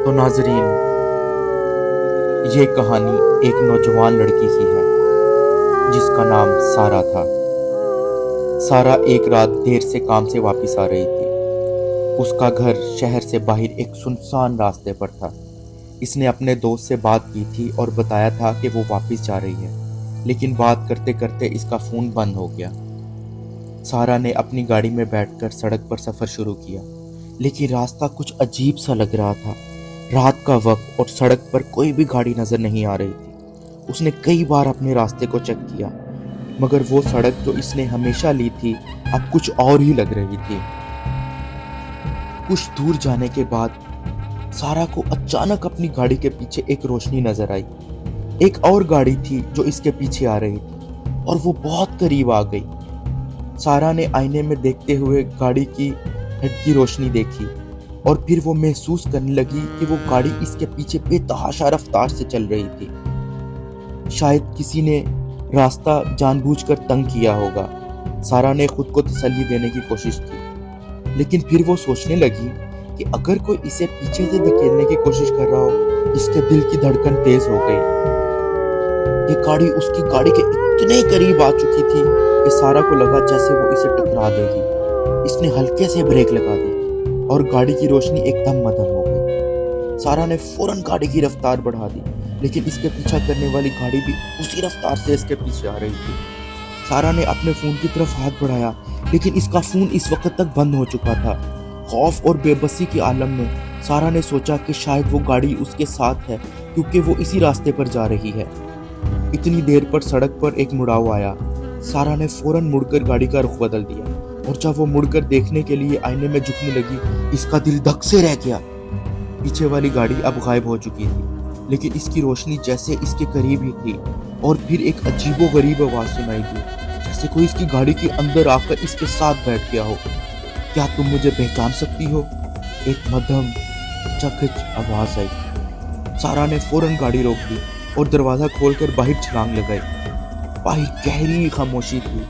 तो नाजरीन, ये कहानी एक नौजवान लड़की की है जिसका नाम सारा था। सारा एक रात देर से काम से वापस आ रही थी। उसका घर शहर से बाहर एक सुनसान रास्ते पर था। इसने अपने दोस्त से बात की थी और बताया था कि वो वापस जा रही है, लेकिन बात करते करते इसका फ़ोन बंद हो गया। सारा ने अपनी गाड़ी में बैठकर सड़क पर सफ़र शुरू किया, लेकिन रास्ता कुछ अजीब सा लग रहा था। रात का वक्त और सड़क पर कोई भी गाड़ी नजर नहीं आ रही थी। उसने कई बार अपने रास्ते को चेक किया, मगर वो सड़क जो इसने हमेशा ली थी अब कुछ और ही लग रही थी। कुछ दूर जाने के बाद सारा को अचानक अपनी गाड़ी के पीछे एक रोशनी नजर आई। एक और गाड़ी थी जो इसके पीछे आ रही थी और वो बहुत करीब आ गई। सारा ने आईने में देखते हुए गाड़ी की हेड की रोशनी देखी और फिर वो महसूस करने लगी कि वो गाड़ी इसके पीछे बेतहाशा रफ्तार से चल रही थी। शायद किसी ने रास्ता जानबूझकर तंग किया होगा। सारा ने खुद को तसल्ली देने की कोशिश की, लेकिन फिर वो सोचने लगी कि अगर कोई इसे पीछे से धकेलने की कोशिश कर रहा हो। इसके दिल की धड़कन तेज हो गई। ये गाड़ी उसकी गाड़ी के इतने करीब आ चुकी थी कि सारा को लगा जैसे वो इसे टकरा देगी। इसने हल्के से ब्रेक लगा दी और गाड़ी की रोशनी एकदम मदन हो गई। सारा ने फौरन गाड़ी की रफ्तार बढ़ा दी, लेकिन इसके पीछा करने वाली गाड़ी भी उसी रफ्तार से इसके पीछे आ रही थी। सारा ने अपने फोन की तरफ हाथ बढ़ाया, लेकिन इसका फोन इस वक्त तक बंद हो चुका था। खौफ और बेबसी के आलम में सारा ने सोचा कि शायद वो गाड़ी उसके साथ है, क्योंकि वो इसी रास्ते पर जा रही है। इतनी देर पर सड़क पर एक मुड़ाव आया। सारा ने फौरन मुड़कर गाड़ी का रुख बदल दिया और जब वो मुड़कर देखने के लिए आईने में झुकने लगी, इसका दिल धक से रह गया। पीछे वाली गाड़ी अब गायब हो चुकी थी, लेकिन इसकी रोशनी जैसे इसके करीब ही थी। और फिर एक अजीबोगरीब आवाज सुनाई दी, जैसे कोई इसकी गाड़ी के अंदर आकर इसके साथ बैठ गया हो। क्या तुम मुझे पहचान सकती हो? एक मध्यम चखच आवाज आई। सारा ने फौरन गाड़ी रोक दी और दरवाजा खोलकर बाहर छलांग लगाई। बाहर गहरी खामोशी थी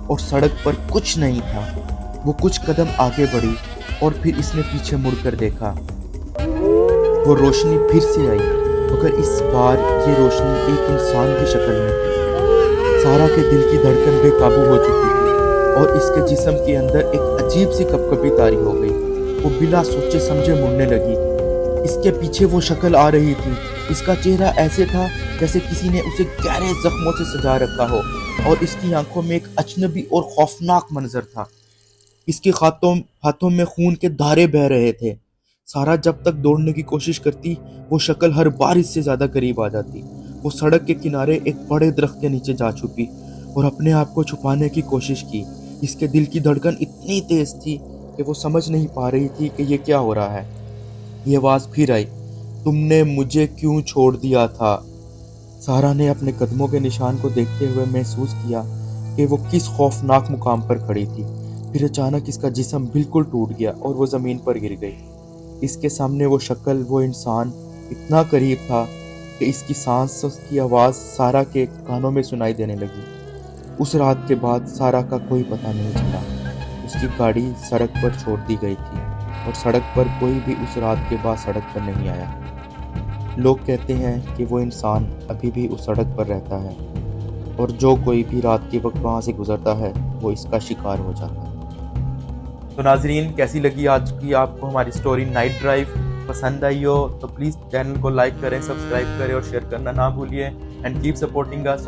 और सड़क पर कुछ नहीं था। वो कुछ कदम आगे बढ़ी और फिर इसने पीछे मुड़कर देखा। वो रोशनी फिर से आई, मगर इस बार ये रोशनी एक इंसान की शक्ल में थी। सारा के दिल की धड़कन बेकाबू हो चुकी थी और इसके जिस्म के अंदर एक अजीब सी कपकपी तारी हो गई। वो बिना सोचे समझे मुड़ने लगी। इसके पीछे वो शक्ल आ रही थी। इसका चेहरा ऐसे था जैसे किसी ने उसे गहरे जख्मों से सजा रखा हो और इसकी आंखों में एक अजनबी और खौफनाक मंजर था। इसके हाथों में खून के धारे बह रहे थे। सारा जब तक दौड़ने की कोशिश करती, वो शक्ल हर बार इससे ज्यादा करीब आ जाती। वो सड़क के किनारे एक बड़े दरख्त के नीचे जा छुपी और अपने आप को छुपाने की कोशिश की। इसके दिल की धड़कन इतनी तेज थी कि वो समझ नहीं पा रही थी कि ये क्या हो रहा है। ये आवाज फिर आई, तुमने मुझे क्यों छोड़ दिया था? सारा ने अपने कदमों के निशान को देखते हुए महसूस किया कि वो किस खौफनाक मुकाम पर खड़ी थी। फिर अचानक इसका जिस्म बिल्कुल टूट गया और वो जमीन पर गिर गई। इसके सामने वो शक्ल, वो इंसान इतना करीब था कि इसकी सांस की आवाज़ सारा के कानों में सुनाई देने लगी। उस रात के बाद सारा का कोई पता नहीं चला। उसकी गाड़ी सड़क पर छोड़ दी गई थी और सड़क पर कोई भी उस रात के बाद सड़क पर नहीं आया। लोग कहते हैं कि वो इंसान अभी भी उस सड़क पर रहता है और जो कोई भी रात के वक्त वहाँ से गुजरता है वो इसका शिकार हो जाता है। तो नाजरीन, कैसी लगी आज की आपको हमारी स्टोरी नाइट ड्राइव? पसंद आई हो तो प्लीज़ चैनल को लाइक करें, सब्सक्राइब करें और शेयर करना ना भूलिए। And keep supporting us.